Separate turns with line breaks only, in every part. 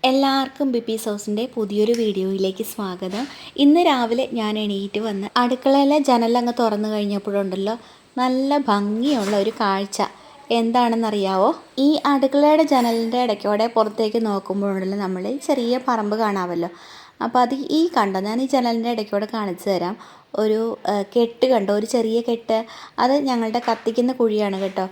എല്ലാവർക്കും ബിപ്പീസ് ഹൗസിൻ്റെ പുതിയൊരു വീഡിയോയിലേക്ക് സ്വാഗതം. ഇന്ന് രാവിലെ ഞാൻ എണീറ്റ് വന്ന് അടുക്കളയിലെ ജനലങ്ങ് തുറന്നു കഴിഞ്ഞപ്പോഴുണ്ടല്ലോ നല്ല ഭംഗിയുള്ള ഒരു കാഴ്ച. എന്താണെന്നറിയാവോ? ഈ അടുക്കളയുടെ ജനലിൻ്റെ ഇടയ്ക്കോടെ പുറത്തേക്ക് നോക്കുമ്പോഴുണ്ടല്ലോ നമ്മൾ ചെറിയ പറമ്പ് കാണാമല്ലോ. അപ്പോൾ അത് കണ്ടോ, ഞാൻ ഈ ജനലിൻ്റെ ഇടയ്ക്കോടെ കാണിച്ചു തരാം. ഒരു കെട്ട് കണ്ടോ, ഒരു ചെറിയ കെട്ട്. അത് ഞങ്ങളുടെ കത്തിക്കുന്ന കുഴിയാണ് കേട്ടോ.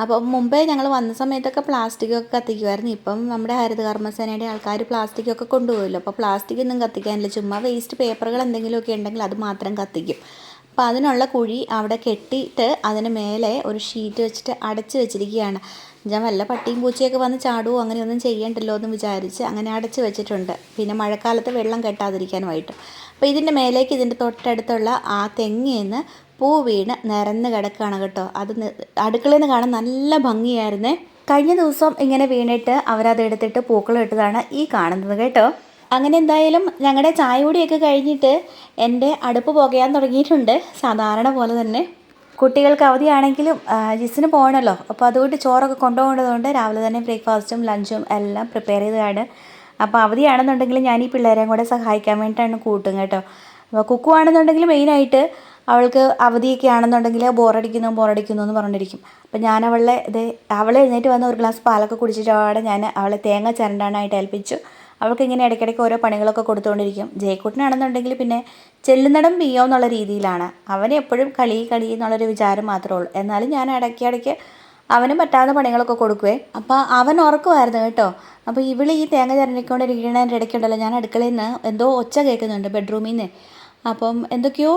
അപ്പോൾ മുമ്പേ ഞങ്ങൾ വന്ന സമയത്തൊക്കെ പ്ലാസ്റ്റിക്കൊക്കെ കത്തിക്കുമായിരുന്നു. ഇപ്പം നമ്മുടെ ഹരിതകർമ്മസേനയുടെ ആൾക്കാർ പ്ലാസ്റ്റിക്കൊക്കെ കൊണ്ടുപോകുമല്ലോ. അപ്പോൾ പ്ലാസ്റ്റിക് ഒന്നും കത്തിക്കാനില്ല, ചുമ്മാ വേസ്റ്റ് പേപ്പറുകൾ എന്തെങ്കിലുമൊക്കെ ഉണ്ടെങ്കിൽ അത് മാത്രം കത്തിക്കും. അപ്പോൾ അതിനുള്ള കുഴി അവിടെ കെട്ടിയിട്ട് അതിന് മേലെ ഒരു ഷീറ്റ് വെച്ചിട്ട് അടച്ച് വെച്ചിരിക്കുകയാണ്. ഞാൻ വല്ല പട്ടിയും പൂച്ചയൊക്കെ വന്ന് ചാടുവോ അങ്ങനെയൊന്നും ചെയ്യണ്ടല്ലോ എന്ന് വിചാരിച്ച് അങ്ങനെ അടച്ച് വെച്ചിട്ടുണ്ട്. പിന്നെ മഴക്കാലത്ത് വെള്ളം കെട്ടാതിരിക്കാനുമായിട്ട്. അപ്പോൾ ഇതിൻ്റെ മേലേക്ക് ഇതിൻ്റെ തൊട്ടടുത്തുള്ള ആ തെങ്ങിന്ന് പൂ വീണ് നിരന്ന് കിടക്കുകയാണ് കേട്ടോ. അത് അടുക്കളയിൽ നിന്ന് കാണാൻ നല്ല ഭംഗിയായിരുന്നേ. കഴിഞ്ഞ ദിവസം ഇങ്ങനെ വീണിട്ട് അവരതെടുത്തിട്ട് പൂക്കളിട്ടതാണ് ഈ കാണുന്നത് കേട്ടോ. അങ്ങനെ എന്തായാലും ഞങ്ങളുടെ ചായ കൂടിയൊക്കെ കഴിഞ്ഞിട്ട് എൻ്റെ അടുപ്പ് പുകയാൻ തുടങ്ങിയിട്ടുണ്ട്. സാധാരണ പോലെ തന്നെ കുട്ടികൾക്ക് അവധിയാണെങ്കിലും ജിസിന് പോകണമല്ലോ. അപ്പോൾ അതുകൊണ്ട് ചോറൊക്കെ കൊണ്ടുപോകേണ്ടതുകൊണ്ട് രാവിലെ തന്നെ ബ്രേക്ക്ഫാസ്റ്റും ലഞ്ചും എല്ലാം പ്രിപ്പയർ ചെയ്തതാണ്. അപ്പോൾ അവധിയാണെന്നുണ്ടെങ്കിൽ ഞാൻ ഈ പിള്ളേരെയും കൂടെ സഹായിക്കാൻ വേണ്ടിയിട്ടാണ് കൂട്ടും കേട്ടോ. അപ്പോൾ കുക്കു ആണെന്നുണ്ടെങ്കിൽ മെയിനായിട്ട് അവൾക്ക് അവധിയൊക്കെ ആണെന്നുണ്ടെങ്കിൽ ബോറടിക്കുന്നു എന്ന് പറഞ്ഞിരിക്കും. അപ്പം ഞാൻ അവളെ എഴുന്നേറ്റ് വന്ന് ഒരു ഗ്ലാസ് പാലൊക്കെ കുടിച്ചിട്ട് അവിടെ ഞാൻ അവളെ തേങ്ങ ചിരണ്ടാനായിട്ട് ഏൽപ്പിച്ചു. അവൾക്ക് ഇങ്ങനെ ഇടയ്ക്കിടയ്ക്ക് ഓരോ പണികളൊക്കെ കൊടുത്തുകൊണ്ടിരിക്കും. ജയക്കുട്ടനാണെന്നുണ്ടെങ്കിൽ പിന്നെ ചെല്ലുന്നിടം പിയോ എന്നുള്ള രീതിയിലാണ്. അവന് എപ്പോഴും കളി എന്നുള്ളൊരു വിചാരം മാത്രമേ ഉള്ളൂ. എന്നാലും ഞാൻ ഇടയ്ക്കിടയ്ക്ക് അവന് പറ്റാവുന്ന പണികളൊക്കെ കൊടുക്കുവേ. അപ്പോൾ അവൻ ഉറക്കുമായിരുന്നു കേട്ടോ. അപ്പോൾ ഈ തേങ്ങ ചിരണ്ടിക്കൊണ്ടിരിക്കുന്നതിൻ്റെ ഇടയ്ക്കുണ്ടല്ലോ, ഞാൻ അടുക്കളയിൽ നിന്ന് എന്തോ ഒച്ച കേൾക്കുന്നുണ്ട് ബെഡ്റൂമിൽ നിന്ന്. അപ്പം എന്തൊക്കെയോ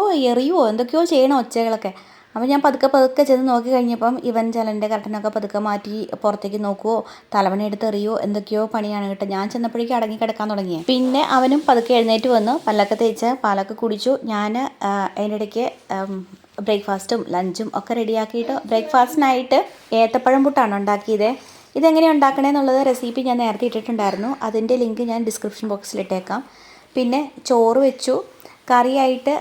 എന്തൊക്കെയോ ചെയ്യണം ഒച്ചകളൊക്കെ. അപ്പോൾ ഞാൻ പതുക്കെ ചെന്ന് നോക്കി കഴിഞ്ഞപ്പം ഇവൻ ജനലിൻ്റെ കർട്ടനൊക്കെ പതുക്കെ മാറ്റി പുറത്തേക്ക് നോക്കുവോ, തലവണ എടുത്തെറിയോ, എന്തൊക്കെയോ പണിയാണ് കേട്ടോ. ഞാൻ ചെന്നപ്പോഴേക്കും അടങ്ങി കിടക്കാൻ തുടങ്ങി. പിന്നെ അവനും പതുക്കെ എഴുന്നേറ്റ് വന്നു, പല്ലൊക്കെ തേച്ച് പാലൊക്കെ കുടിച്ചു. ഞാൻ അതിൻ്റെ ഇടയ്ക്ക് ബ്രേക്ക്ഫാസ്റ്റും ലഞ്ചും ഒക്കെ റെഡിയാക്കിയിട്ട് ബ്രേക്ക്ഫാസ്റ്റിനായിട്ട് ഏത്തപ്പഴം പുട്ടാണ് ഉണ്ടാക്കിയത്. ഇതെങ്ങനെയാണ് ഉണ്ടാക്കണേന്നുള്ളത് റെസിപ്പി ഞാൻ നേരത്തെ ഇട്ടിട്ടുണ്ടായിരുന്നു. അതിൻ്റെ ലിങ്ക് ഞാൻ ഡിസ്ക്രിപ്ഷൻ ബോക്സിലിട്ടേക്കാം. പിന്നെ ചോറ് വെച്ചു. കറിയായിട്ട്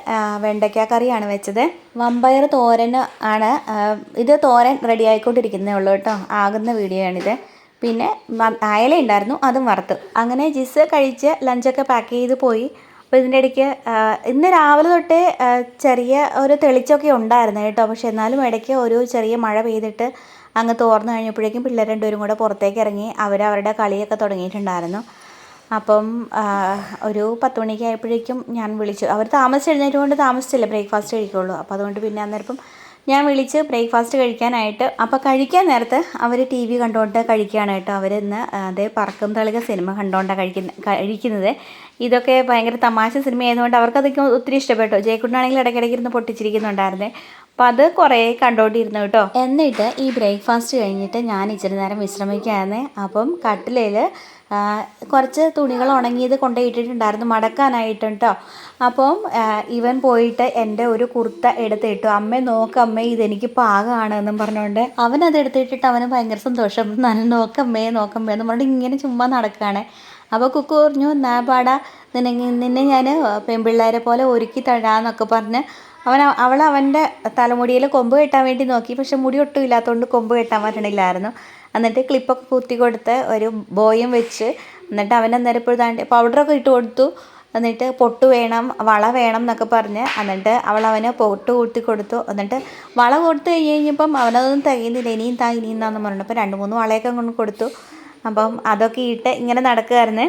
വെണ്ടയ്ക്ക കറിയാണ് വെച്ചത്. വമ്പയർ തോരൻ ആണ്. ഇത് തോരൻ റെഡി ആയിക്കൊണ്ടിരിക്കുന്നേ ഉള്ളൂ കേട്ടോ. ആകുന്ന വീഡിയോ ആണിത്. പിന്നെ അയല ഉണ്ടായിരുന്നു, അതും വറുത്തു. അങ്ങനെ ജിസ് കഴിച്ച് ലഞ്ചൊക്കെ പാക്ക് ചെയ്ത് പോയി. അപ്പോൾ ഇതിൻ്റെ ഇടയ്ക്ക് ഇന്ന് രാവിലെ തൊട്ടേ ചെറിയ ഒരു തെളിച്ചൊക്കെ ഉണ്ടായിരുന്നു കേട്ടോ. പക്ഷെ എന്നാലും ഇടയ്ക്ക് ഒരു ചെറിയ മഴ പെയ്തിട്ട് അങ്ങ് തോർന്നു കഴിഞ്ഞപ്പോഴേക്കും പിള്ളേർ രണ്ടുപേരും കൂടെ പുറത്തേക്ക് ഇറങ്ങി അവരവരുടെ കളിയൊക്കെ തുടങ്ങിയിട്ടുണ്ടായിരുന്നു. അപ്പം ഒരു 10 മണിക്ക് ആയപ്പോഴേക്കും ഞാൻ വിളിച്ചു. അവർ താമസിച്ച് എഴുന്നേറ്റുകൊണ്ട് താമസിച്ചില്ല ബ്രേക്ക്ഫാസ്റ്റ് കഴിക്കുള്ളൂ. അപ്പോൾ അതുകൊണ്ട് പിന്നെ അന്നേരം ഞാൻ വിളിച്ച് ബ്രേക്ക്ഫാസ്റ്റ് കഴിക്കാനായിട്ട്. അപ്പോൾ കഴിക്കാൻ നേരത്ത് അവർ TV കണ്ടുകൊണ്ട് കഴിക്കുകയാണ് കേട്ടോ. അവരിന്ന് അതേ പറക്കും തളിക സിനിമ കണ്ടുകൊണ്ടാണ് കഴിക്കുന്നത്. ഇതൊക്കെ ഭയങ്കര തമാശ സിനിമ ആയതുകൊണ്ട് അവർക്കതൊക്കെ ഒത്തിരി ഇഷ്ടപ്പെട്ടു. ജയക്കുട്ടനാണെങ്കിൽ ഇടയ്ക്കിടയ്ക്ക് ഇരുന്ന് പൊട്ടിച്ചിരിക്കുന്നുണ്ടായിരുന്നേ. അപ്പോൾ അത് കുറേ കണ്ടുകൊണ്ടിരുന്നു കേട്ടോ. എന്നിട്ട് ഈ ബ്രേക്ക്ഫാസ്റ്റ് കഴിഞ്ഞിട്ട് ഞാൻ ഇച്ചിരി നേരം വിശ്രമിക്കുകയായിരുന്നേ. അപ്പം കട്ടിലയിൽ കുറച്ച് തുണികൾ ഉണങ്ങിയത് കൊണ്ടുപോയിട്ടിട്ടുണ്ടായിരുന്നു മടക്കാനായിട്ട് കേട്ടോ. അപ്പം ഇവൻ പോയിട്ട് എൻ്റെ ഒരു കുർത്ത എടുത്തിട്ടു. അമ്മേ നോക്കമ്മേ, ഇതെനിക്ക് പാകമാണ് എന്നും പറഞ്ഞുകൊണ്ട് അവനത് എടുത്തിട്ടിട്ട് അവന് ഭയങ്കര സന്തോഷം. നല്ല നോക്കമ്മേ എന്ന് പറഞ്ഞിട്ട് ഇങ്ങനെ ചുമ്മാ നടക്കുകയാണ്. അപ്പോൾ കുക്കു പറഞ്ഞു, എന്നാ പാടാ നിന്നെ ഞാൻ പെൺപിള്ളേരെ പോലെ ഒരുക്കി തരാമെന്നൊക്കെ പറഞ്ഞ് അവൻ്റെ തലമുടിയിൽ കൊമ്പ് കെട്ടാൻ വേണ്ടി നോക്കി. പക്ഷെ മുടി ഒട്ടും ഇല്ലാത്തതുകൊണ്ട് കൊമ്പ് കെട്ടാൻ പറ്റണില്ലായിരുന്നു. എന്നിട്ട് ക്ലിപ്പൊക്കെ കുത്തി കൊടുത്ത് ഒരു ബോയും വെച്ച് എന്നിട്ട് അവനന്നേരം ഇപ്പോഴാണ്ട് പൗഡറൊക്കെ ഇട്ട് കൊടുത്തു. എന്നിട്ട് പൊട്ട് വേണം, വള വേണം എന്നൊക്കെ പറഞ്ഞ് എന്നിട്ട് അവന് പൊട്ട് കൂട്ടി കൊടുത്തു. എന്നിട്ട് വള കൊടുത്തു കഴിഞ്ഞപ്പം അവനതൊന്നും തികയുന്നില്ല. ഇനിയും താന്ന് പറഞ്ഞു. അപ്പോൾ 2-3 വളയൊക്കെ കൊണ്ട് കൊടുത്തു. അപ്പം അതൊക്കെ ഇട്ട് ഇങ്ങനെ നടക്കുമായിരുന്നേ.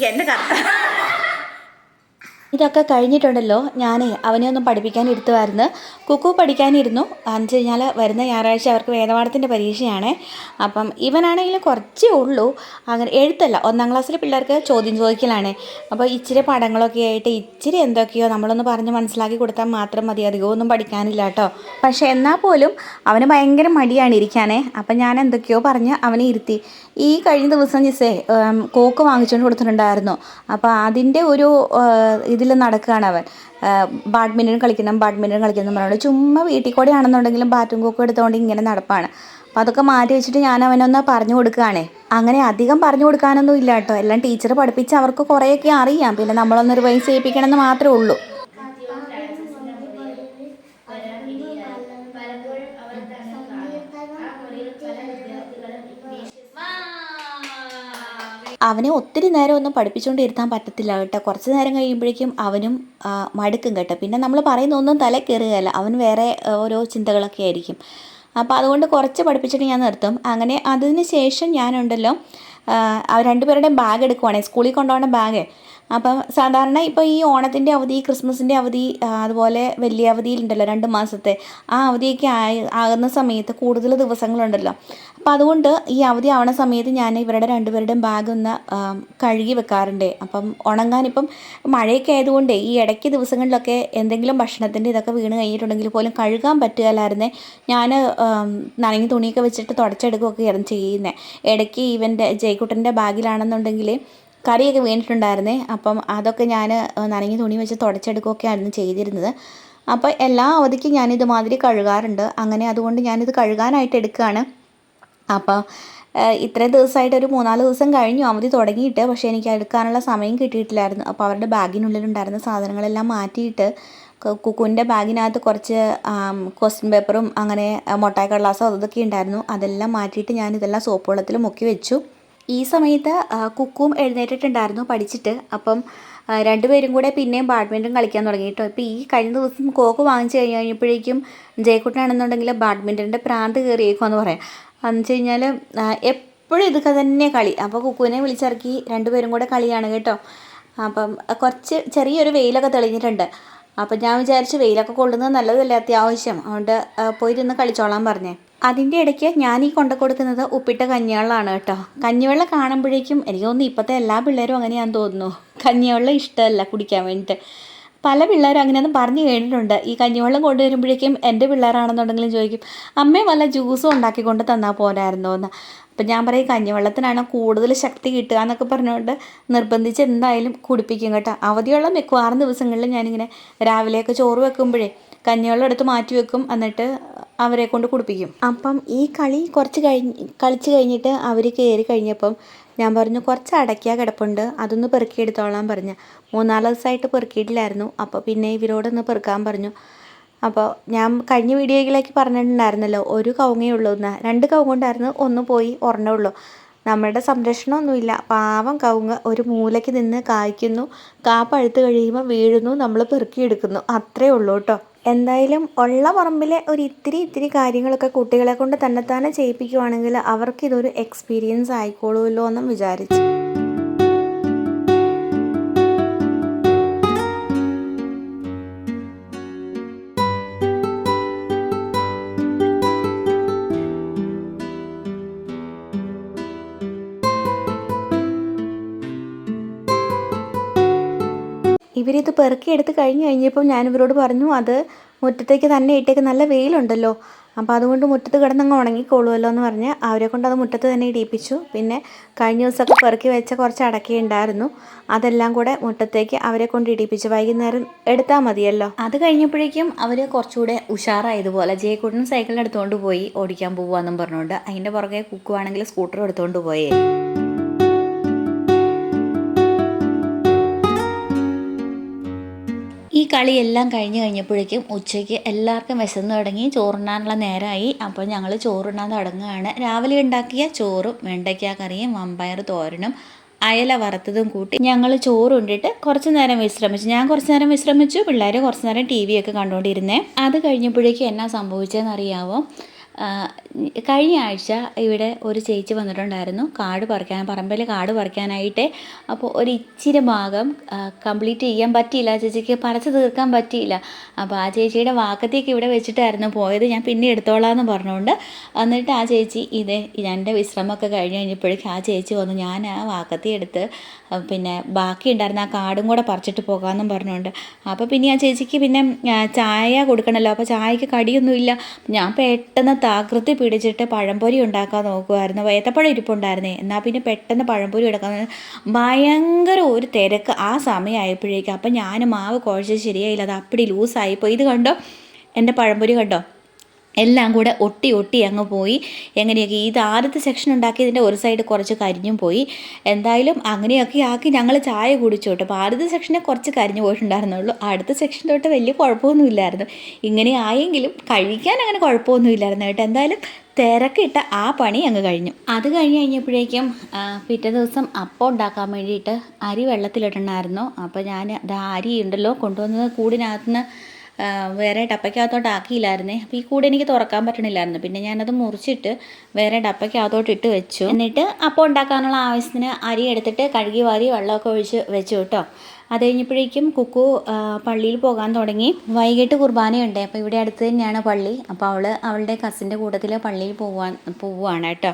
എൻ്റെ കഥ ഇതൊക്കെ കഴിഞ്ഞിട്ടുണ്ടല്ലോ. അവനെ ഒന്നും പഠിപ്പിക്കാനിരുത്തുമായിരുന്നു. കുക്കു പഠിക്കാനിരുന്നു. എന്ന് കഴിഞ്ഞാൽ വരുന്ന ഞായറാഴ്ച അവർക്ക് വേദപാഠത്തിൻ്റെ പരീക്ഷയാണ്. അപ്പം ഇവനാണെങ്കിൽ കുറച്ചേ ഉള്ളൂ. അങ്ങനെ എഴുത്തല്ല, 1-ാം ക്ലാസ്സിലെ പിള്ളേർക്ക് ചോദ്യം ചോദിക്കലാണ്. അപ്പോൾ ഇച്ചിരി പടങ്ങളൊക്കെ ആയിട്ട് ഇച്ചിരി എന്തൊക്കെയോ നമ്മളൊന്ന് പറഞ്ഞ് മനസ്സിലാക്കി കൊടുത്താൽ മാത്രം മതി. അധികമൊന്നും പഠിക്കാനില്ല കേട്ടോ. പക്ഷേ എന്നാൽ പോലും അവന് ഭയങ്കര മടിയാണ് ഇരിക്കാനേ. അപ്പം ഞാൻ എന്തൊക്കെയോ പറഞ്ഞ് അവനെ ഇരുത്തി. ഈ കഴിഞ്ഞ ദിവസം ജിസേ കോക്ക് വാങ്ങിച്ചുകൊണ്ട് കൊടുത്തിട്ടുണ്ടായിരുന്നു. അപ്പോൾ അതിൻ്റെ ഒരു ഇതിൽ നടക്കുകയാണ് അവൻ. ബാഡ്മിൻ്റൺ കളിക്കണം പറഞ്ഞുകൊണ്ട് ചുമ്മാ വീട്ടിൽ കൂടെ ആണെന്നുണ്ടെങ്കിലും ബാറ്റും കോക്കും എടുത്തുകൊണ്ട് ഇങ്ങനെ നടപ്പാണ്. അപ്പോൾ അതൊക്കെ മാറ്റി വെച്ചിട്ട് ഞാൻ അവനൊന്ന് പറഞ്ഞു കൊടുക്കുകയാണേ. അങ്ങനെ അധികം പറഞ്ഞു കൊടുക്കാനൊന്നും ഇല്ല കേട്ടോ, എല്ലാം ടീച്ചർ പഠിപ്പിച്ച് അവർക്ക് കുറേയൊക്കെ അറിയാം. പിന്നെ നമ്മളൊന്ന് റിവൈസ് ചെയ്യിപ്പിക്കണമെന്ന് മാത്രമേ ഉള്ളൂ. അവനെ ഒത്തിരി നേരം ഒന്നും പഠിപ്പിച്ചുകൊണ്ട് ഇരുത്താൻ പറ്റത്തില്ല കേട്ടോ. കുറച്ച് നേരം കഴിയുമ്പോഴേക്കും അവനും മടുക്കും കേട്ടോ. പിന്നെ നമ്മൾ പറയുന്ന ഒന്നും തല കയറുകയല്ല, അവൻ വേറെ ഓരോ ചിന്തകളൊക്കെ ആയിരിക്കും. അപ്പോൾ അതുകൊണ്ട് കുറച്ച് പഠിപ്പിച്ചിട്ട് ഞാൻ നിർത്തും. അങ്ങനെ അതിന് ശേഷം ഞാനുണ്ടല്ലോ രണ്ടുപേരുടെയും ബാഗ് എടുക്കുവാണേ, സ്കൂളിൽ കൊണ്ടുപോകേണ്ട ബാഗ്. അപ്പം സാധാരണ ഇപ്പോൾ ഈ ഓണത്തിൻ്റെ അവധി, ക്രിസ്മസിൻ്റെ അവധി, അതുപോലെ വലിയ അവധിയിലുണ്ടല്ലോ 2 മാസത്തെ, ആ അവധിയൊക്കെ ആകുന്ന സമയത്ത് കൂടുതൽ ദിവസങ്ങളുണ്ടല്ലോ. അപ്പം അതുകൊണ്ട് ഈ അവധി ആവണ സമയത്ത് ഞാൻ ഇവരുടെ രണ്ടുപേരുടെയും ബാഗ് ഒന്ന് കഴുകി വെക്കാറുണ്ട്. അപ്പം ഉണങ്ങാനിപ്പം മഴയൊക്കെ ആയതുകൊണ്ട് ഈ ഇടയ്ക്ക് ദിവസങ്ങളിലൊക്കെ എന്തെങ്കിലും ഭക്ഷണത്തിൻ്റെ ഇതൊക്കെ വീണ് കഴിഞ്ഞിട്ടുണ്ടെങ്കിൽ പോലും കഴുകാൻ പറ്റുകയില്ലായിരുന്നേ. ഞാൻ നനഞ്ഞ തുണിയൊക്കെ വെച്ചിട്ട് തുടച്ചെടുക്കുകയൊക്കെയായിരുന്നു ചെയ്യുന്നത്. ഇടയ്ക്ക് ഇവൻ്റെ ജയ്ക്കുട്ടൻ്റെ ബാഗിലാണെന്നുണ്ടെങ്കിൽ കറിയൊക്കെ വീണിട്ടുണ്ടായിരുന്നേ. അപ്പം അതൊക്കെ ഞാൻ നനഞ്ഞ തുണി വെച്ച് തുടച്ചെടുക്കുകയൊക്കെ ആയിരുന്നു ചെയ്തിരുന്നത്. അപ്പോൾ എല്ലാ അവധിക്കും ഞാനിതുമാതിരി കഴുകാറുണ്ട്. അങ്ങനെ അതുകൊണ്ട് ഞാനിത് കഴുകാനായിട്ട് എടുക്കുകയാണ്. അപ്പോൾ ഇത്രയും ദിവസമായിട്ട് ഒരു 3-4 ദിവസം കഴിഞ്ഞു അവധി തുടങ്ങിയിട്ട്. പക്ഷേ എനിക്ക് എടുക്കാനുള്ള സമയം കിട്ടിയിട്ടില്ലായിരുന്നു. അപ്പോൾ അവരുടെ ബാഗിനുള്ളിലുണ്ടായിരുന്ന സാധനങ്ങളെല്ലാം മാറ്റിയിട്ട് കുക്കുവിൻ്റെ ബാഗിനകത്ത് കുറച്ച് ക്വസ്റ്റ്യൻ പേപ്പറും അങ്ങനെ മുട്ടായി കടലാസോ അതൊക്കെ ഉണ്ടായിരുന്നു. അതെല്ലാം മാറ്റിയിട്ട് ഞാനിതെല്ലാം സോപ്പ് വെള്ളത്തിൽ മുക്കി വെച്ചു. ഈ സമയത്ത് കുക്കും എഴുന്നേറ്റിട്ടുണ്ടായിരുന്നു പഠിച്ചിട്ട്. അപ്പം രണ്ടുപേരും കൂടെ പിന്നെയും ബാഡ്മിൻ്റൺ കളിക്കാൻ തുടങ്ങി കേട്ടോ. ഇപ്പോൾ ഈ കഴിഞ്ഞ ദിവസം കോക്ക് വാങ്ങിച്ച് കഴിഞ്ഞപ്പോഴേക്കും ജയക്കുട്ടനാണെന്നുണ്ടെങ്കിൽ ബാഡ്മിൻ്റണിൻ്റെ പ്രാന്ത് കയറിയേക്കുമെന്ന് പറയാം. എന്ന് വെച്ച് കഴിഞ്ഞാൽ എപ്പോഴും ഇതൊക്കെ തന്നെ കളി. അപ്പോൾ കുക്കുവിനെ വിളിച്ചിറക്കി രണ്ടുപേരും കൂടെ കളിയാണ് കേട്ടോ. അപ്പം കുറച്ച് ചെറിയൊരു വെയിലൊക്കെ തെളിഞ്ഞിട്ടുണ്ട്. അപ്പം ഞാൻ വിചാരിച്ചു വെയിലൊക്കെ കൊള്ളുന്നത് നല്ലതല്ലേ അത്യാവശ്യം, അതുകൊണ്ട് പോയിരുന്ന് കളിച്ചോളാൻ പറഞ്ഞേ. അതിൻ്റെ ഇടയ്ക്ക് ഞാൻ ഈ കൊണ്ടു കൊടുക്കുന്നത് ഉപ്പിട്ട കഞ്ഞിവെള്ളമാണ് കേട്ടോ. കഞ്ഞിവെള്ളം കാണുമ്പോഴേക്കും എനിക്ക് തോന്നുന്നു ഇപ്പോഴത്തെ എല്ലാ പിള്ളേരും അങ്ങനെയാണെന്ന് തോന്നുന്നു. കഞ്ഞിവെള്ളം ഇഷ്ടമല്ല കുടിക്കാൻ വേണ്ടിയിട്ട്. പല പിള്ളേരും അങ്ങനെയൊന്നും പറഞ്ഞു കേട്ടിട്ടുണ്ട്. ഈ കഞ്ഞിവെള്ളം കൊണ്ടുവരുമ്പോഴേക്കും എൻ്റെ പിള്ളേരാണെന്നുണ്ടെങ്കിലും ചോദിക്കും, അമ്മേ വല്ല ജ്യൂസും ഉണ്ടാക്കിക്കൊണ്ട് തന്നാൽ പോരായിരുന്നോ എന്ന്. അപ്പം ഞാൻ പറയും കഞ്ഞിവെള്ളത്തിനാണ് കൂടുതൽ ശക്തി കിട്ടുക എന്നൊക്കെ പറഞ്ഞുകൊണ്ട് നിർബന്ധിച്ച് എന്തായാലും കുടിപ്പിക്കും കേട്ടോ. അവധിയുള്ള മിക്കവാറും ദിവസങ്ങളിൽ ഞാനിങ്ങനെ രാവിലെയൊക്കെ ചോറ് വെക്കുമ്പോഴേ കഞ്ഞിവെള്ളം എടുത്ത് മാറ്റി വെക്കും, എന്നിട്ട് അവരെ കൊണ്ട് കുടിപ്പിക്കും. അപ്പം ഈ കളി കളിച്ച് കഴിഞ്ഞിട്ട് അവർ കയറി കഴിഞ്ഞപ്പം ഞാൻ പറഞ്ഞു കുറച്ച് അടയ്ക്ക കിടപ്പുണ്ട്, അതൊന്ന് പെറുക്കിയെടുത്തോളാൻ പറഞ്ഞു. 3-4 ദിവസമായിട്ട് പെറുക്കിയിട്ടില്ലായിരുന്നു. അപ്പോൾ പിന്നെ ഇവരോടൊന്ന് പെറുക്കാൻ പറഞ്ഞു. അപ്പോൾ ഞാൻ കഴിഞ്ഞ വീഡിയോയിലേക്ക് പറഞ്ഞിട്ടുണ്ടായിരുന്നല്ലോ 1 കവുങ്ങേ ഉള്ളൂ എന്ന്. 2 കവുങ്ങുണ്ടായിരുന്നു, 1 പോയി, 1 ഉള്ളൂ. നമ്മളുടെ സംരക്ഷണമൊന്നുമില്ല. പാവം കവുങ്ങ് ഒരു മൂലയ്ക്ക് നിന്ന് കായ്ക്കുന്നു, കാ പഴുത്ത് കഴിയുമ്പോൾ വീഴുന്നു, നമ്മൾ പെറുക്കിയെടുക്കുന്നു, അത്രേ ഉള്ളൂ കേട്ടോ. എന്തായാലും ഉള്ള പറമ്പിലെ ഒരു ഇത്തിരി കാര്യങ്ങളൊക്കെ കുട്ടികളെ കൊണ്ട് തന്നെത്താനെ ചെയ്യിപ്പിക്കുവാണെങ്കിൽ അവർക്കിതൊരു എക്സ്പീരിയൻസ് ആയിക്കോളുമല്ലോ എന്നും വിചാരിച്ചു. ഇവരിത് പെറുക്കിയെടുത്ത് കഴിഞ്ഞപ്പോൾ ഞാൻ ഇവരോട് പറഞ്ഞു അത് മുറ്റത്തേക്ക് തന്നെ ഇട്ടേക്ക്, നല്ല വെയിലുണ്ടല്ലോ, അപ്പോൾ അതുകൊണ്ട് മുറ്റത്ത് കിടന്നങ്ങ് ഉണങ്ങിക്കോളുമല്ലോ എന്ന് പറഞ്ഞ് അവരെ കൊണ്ട് അത് മുറ്റത്ത് തന്നെ ഇടിയിപ്പിച്ചു. പിന്നെ കഴിഞ്ഞ ദിവസമൊക്കെ പെറുക്കി വെച്ച കുറച്ച് അടയ്ക്കയുണ്ടായിരുന്നു, അതെല്ലാം കൂടെ മുറ്റത്തേക്ക് അവരെ കൊണ്ട് ഇടിയിപ്പിച്ചു. വൈകുന്നേരം എടുത്താൽ മതിയല്ലോ. അത് കഴിഞ്ഞപ്പോഴേക്കും അവർ കുറച്ചുകൂടെ ഉഷാറായതുപോലെ ജയക്കുട്ടൻ സൈക്കിളിൽ എടുത്തുകൊണ്ട് പോയി ഓടിക്കാൻ പോവാന്നും പറഞ്ഞുകൊണ്ട് അതിൻ്റെ പുറകെ കുക്കുവാണെങ്കിൽ സ്കൂട്ടർ എടുത്തുകൊണ്ട് പോയേ. ഈ കളിയെല്ലാം കഴിഞ്ഞപ്പോഴേക്കും ഉച്ചയ്ക്ക് എല്ലാവർക്കും വിശന്ന് തുടങ്ങി, ചോറുണ്ണാനുള്ള നേരമായി. അപ്പോൾ ഞങ്ങൾ ചോറുണ്ണാൻ തുടങ്ങുകയാണ്. രാവിലെ ഉണ്ടാക്കിയ ചോറും വെണ്ടയ്ക്ക കറിയും വമ്പയർ തോരനും അയല വറുത്തതും കൂട്ടി ഞങ്ങൾ ചോറുണ്ടിട്ട് കുറച്ച് നേരം വിശ്രമിച്ചു. ഞാൻ കുറച്ച് നേരം വിശ്രമിച്ചു, പിള്ളേർ കുറച്ച് നേരം TV ഒക്കെ കണ്ടുകൊണ്ടിരുന്നേ. അത് കഴിഞ്ഞപ്പോഴേക്കും എന്നാ സംഭവിച്ചതെന്ന് അറിയാമോ? കഴിഞ്ഞ ആഴ്ച ഇവിടെ ഒരു ചേച്ചി വന്നിട്ടുണ്ടായിരുന്നു പറമ്പിൽ കാട് പറിക്കാനായിട്ട്. അപ്പോൾ ഒരു ഇച്ചിരി ഭാഗം കംപ്ലീറ്റ് ചെയ്യാൻ പറ്റിയില്ല, ചേച്ചിക്ക് പറിച്ച് തീർക്കാൻ പറ്റിയില്ല. അപ്പോൾ ആ ചേച്ചിയുടെ വാക്കത്തേക്ക് ഇവിടെ വെച്ചിട്ടായിരുന്നു പോയത്. ഞാൻ പിന്നെ എടുത്തോളാമെന്ന് പറഞ്ഞുകൊണ്ട് എന്നിട്ട് ആ ചേച്ചി എൻ്റെ വിശ്രമമൊക്കെ കഴിഞ്ഞപ്പോഴേക്കും ആ ചേച്ചി വന്നു. ഞാൻ ആ വാക്കത്തി എടുത്ത് പിന്നെ ബാക്കി ഉണ്ടായിരുന്ന ആ കാടും കൂടെ പറിച്ചിട്ട് പോകാമെന്നും പറഞ്ഞുകൊണ്ട്. അപ്പോൾ പിന്നെ ആ ചേച്ചിക്ക് പിന്നെ ചായ കൊടുക്കണമല്ലോ, അപ്പോൾ ചായക്ക് കടിയൊന്നുമില്ല. ഞാൻ പെട്ടെന്ന് താകൃതി പിടിച്ചിട്ട് പഴംപൊരി ഉണ്ടാക്കാൻ നോക്കുമായിരുന്നു. ഏത്തപ്പഴം ഇരിപ്പുണ്ടായിരുന്നേ, എന്നാൽ പിന്നെ പെട്ടെന്ന് പഴംപൊരി എടുക്കാൻ ഭയങ്കര ഒരു തിരക്ക് ആ സമയമായപ്പോഴേക്കും. അപ്പം ഞാൻ മാവ് കുഴച്ച് ശരിയായില്ല, അത് അപ്പടി ലൂസായിപ്പോൾ. ഇത് കണ്ടോ, എൻ്റെ പഴംപൊരി കണ്ടോ, എല്ലാം കൂടെ ഒട്ടി ഒട്ടി അങ്ങ് പോയി. എങ്ങനെയൊക്കെ ഇത് ആദ്യത്തെ സെക്ഷൻ ഉണ്ടാക്കിയതിൻ്റെ ഒരു സൈഡ് കുറച്ച് കരിഞ്ഞും പോയി. എന്തായാലും അങ്ങനെയൊക്കെ ആക്കി ഞങ്ങൾ ചായ കുടിച്ചു കേട്ടോ. അപ്പോൾ ആദ്യത്തെ സെക്ഷനെ കുറച്ച് കരിഞ്ഞു പോയിട്ടുണ്ടായിരുന്നുള്ളൂ, അടുത്ത സെക്ഷൻ തൊട്ട് വലിയ കുഴപ്പമൊന്നുമില്ലായിരുന്നു. ഇങ്ങനെ ആയെങ്കിലും കഴിക്കാൻ അങ്ങനെ കുഴപ്പമൊന്നുമില്ലായിരുന്നു കേട്ടോ. എന്തായാലും തിരക്കിട്ട ആ പണി അങ്ങ് കഴിഞ്ഞു. അത് കഴിഞ്ഞപ്പോഴേക്കും പിറ്റേ ദിവസം അപ്പം ഉണ്ടാക്കാൻ വേണ്ടിയിട്ട് അരി വെള്ളത്തിലിട്ടുണ്ടായിരുന്നു. അപ്പോൾ ഞാൻ അരി ഉണ്ടല്ലോ കൊണ്ടുവന്നത് കൂടിനകത്തുനിന്ന് വേറെ ഡപ്പയ്ക്കകത്തോട്ട് ആക്കിയില്ലായിരുന്നേ. അപ്പോൾ ഈ കൂടെ എനിക്ക് തുറക്കാൻ പറ്റണില്ലായിരുന്നു. പിന്നെ ഞാനത് മുറിച്ചിട്ട് വേറെ ഡപ്പയ്ക്കകത്തോട്ട് ഇട്ട് വെച്ചു. എന്നിട്ട് അപ്പം ഉണ്ടാക്കാനുള്ള ആവശ്യത്തിന് അരി എടുത്തിട്ട് കഴുകി വാരി വെള്ളമൊക്കെ ഒഴിച്ച് വെച്ചു കേട്ടോ. അത് കഴിഞ്ഞപ്പോഴേക്കും കുക്കു പള്ളിയിൽ പോകാൻ തുടങ്ങി. വൈകിട്ട് കുർബാനയുണ്ട്. അപ്പോൾ ഇവിടെ അടുത്ത് തന്നെയാണ് പള്ളി. അപ്പോൾ അവളുടെ കസിൻ്റെ കൂട്ടത്തിൽ പള്ളിയിൽ പോവുകയാണ് കേട്ടോ.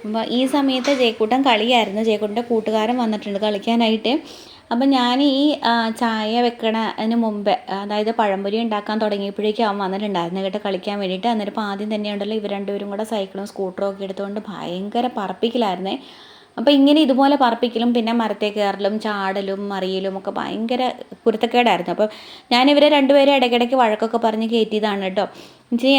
അപ്പോൾ ഈ സമയത്ത് ജയക്കൂട്ടൻ കളിയായിരുന്നു. ജയക്കൂട്ടൻ്റെ കൂട്ടുകാരൻ വന്നിട്ടുണ്ട് കളിക്കാനായിട്ട്. അപ്പം ഞാൻ ഈ ചായ വെക്കണതിന് മുമ്പ്, അതായത് പഴംപൊരി ഉണ്ടാക്കാൻ തുടങ്ങിയപ്പോഴേക്കും അവൻ വന്നിട്ടുണ്ടായിരുന്നു കേട്ടോ കളിക്കാൻ വേണ്ടിയിട്ട്. അന്നേരം ഇപ്പോൾ ആദ്യം തന്നെ ഉണ്ടല്ലോ ഇവർ രണ്ടുപേരും കൂടെ സൈക്കിളും സ്കൂട്ടറും ഒക്കെ എടുത്തുകൊണ്ട് ഭയങ്കര പറപ്പിക്കലായിരുന്നേ. അപ്പോൾ ഇങ്ങനെ ഇതുപോലെ പറപ്പിക്കലും പിന്നെ മരത്തേ കയറലും ചാടലും മറിയലും ഒക്കെ ഭയങ്കര കുരുത്തക്കേടായിരുന്നു. അപ്പോൾ ഞാനിവരെ രണ്ടുപേരും ഇടയ്ക്കിടയ്ക്ക് വഴക്കൊക്കെ പറഞ്ഞ് കയറ്റിയതാണ് കേട്ടോ.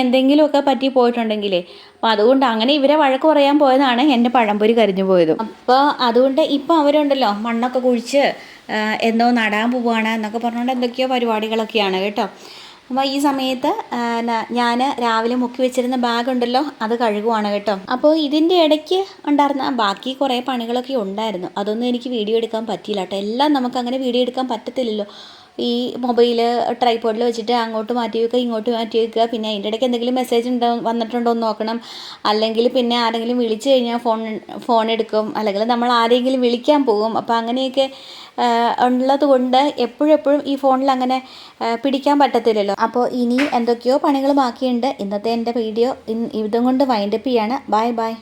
എന്തെങ്കിലുമൊക്കെ പറ്റി പോയിട്ടുണ്ടെങ്കിലേ, അപ്പോൾ അതുകൊണ്ട് അങ്ങനെ ഇവരെ വഴക്ക് പറയാൻ പോയതാണ് എൻ്റെ പഴംപൊരി കരിഞ്ഞു പോയതും. അപ്പോൾ അതുകൊണ്ട് ഇപ്പോൾ അവരുണ്ടല്ലോ മണ്ണൊക്കെ കുഴിച്ച് എന്തോ നടാൻ പോവുകയാണ് എന്നൊക്കെ പറഞ്ഞുകൊണ്ട് എന്തൊക്കെയോ പരിപാടികളൊക്കെയാണ് കേട്ടോ. അപ്പോൾ ഈ സമയത്ത് ഞാൻ രാവിലെ മുക്കി വെച്ചിരുന്ന ബാഗ് ഉണ്ടല്ലോ അത് കഴുകുവാണ് കേട്ടോ. അപ്പോൾ ഇതിൻ്റെ ഇടയ്ക്ക് ഉണ്ടായിരുന്ന ബാക്കി കുറേ പണികളൊക്കെ ഉണ്ടായിരുന്നു. അതൊന്നും എനിക്ക് വീഡിയോ എടുക്കാൻ പറ്റിയില്ല കേട്ടോ. എല്ലാം നമുക്കങ്ങനെ വീഡിയോ എടുക്കാൻ പറ്റത്തില്ലല്ലോ. ഈ മൊബൈൽ ട്രൈപോഡിൽ വെച്ചിട്ട് അങ്ങോട്ട് മാറ്റി വയ്ക്കുക, ഇങ്ങോട്ട് മാറ്റി വയ്ക്കുക, പിന്നെ അതിൻ്റെ ഇടയ്ക്ക് എന്തെങ്കിലും മെസ്സേജ് വന്നിട്ടുണ്ടോ എന്ന് നോക്കണം. അല്ലെങ്കിൽ പിന്നെ ആരെങ്കിലും വിളിച്ചു കഴിഞ്ഞാൽ ഫോൺ എടുക്കും, അല്ലെങ്കിൽ നമ്മൾ ആരെങ്കിലും വിളിക്കാൻ പോകും. അപ്പോൾ അങ്ങനെയൊക്കെ ഉള്ളത് കൊണ്ട് എപ്പോഴും ഈ ഫോണിൽ അങ്ങനെ പിടിക്കാൻ പറ്റത്തില്ലല്ലോ. അപ്പോൾ ഇനിയും എന്തൊക്കെയോ പണികൾ ബാക്കിയുണ്ട്. ഇന്നത്തെ എൻ്റെ വീഡിയോ ഇതും കൊണ്ട് വൈൻഡപ്പ് ചെയ്യാണ്. Bye bye.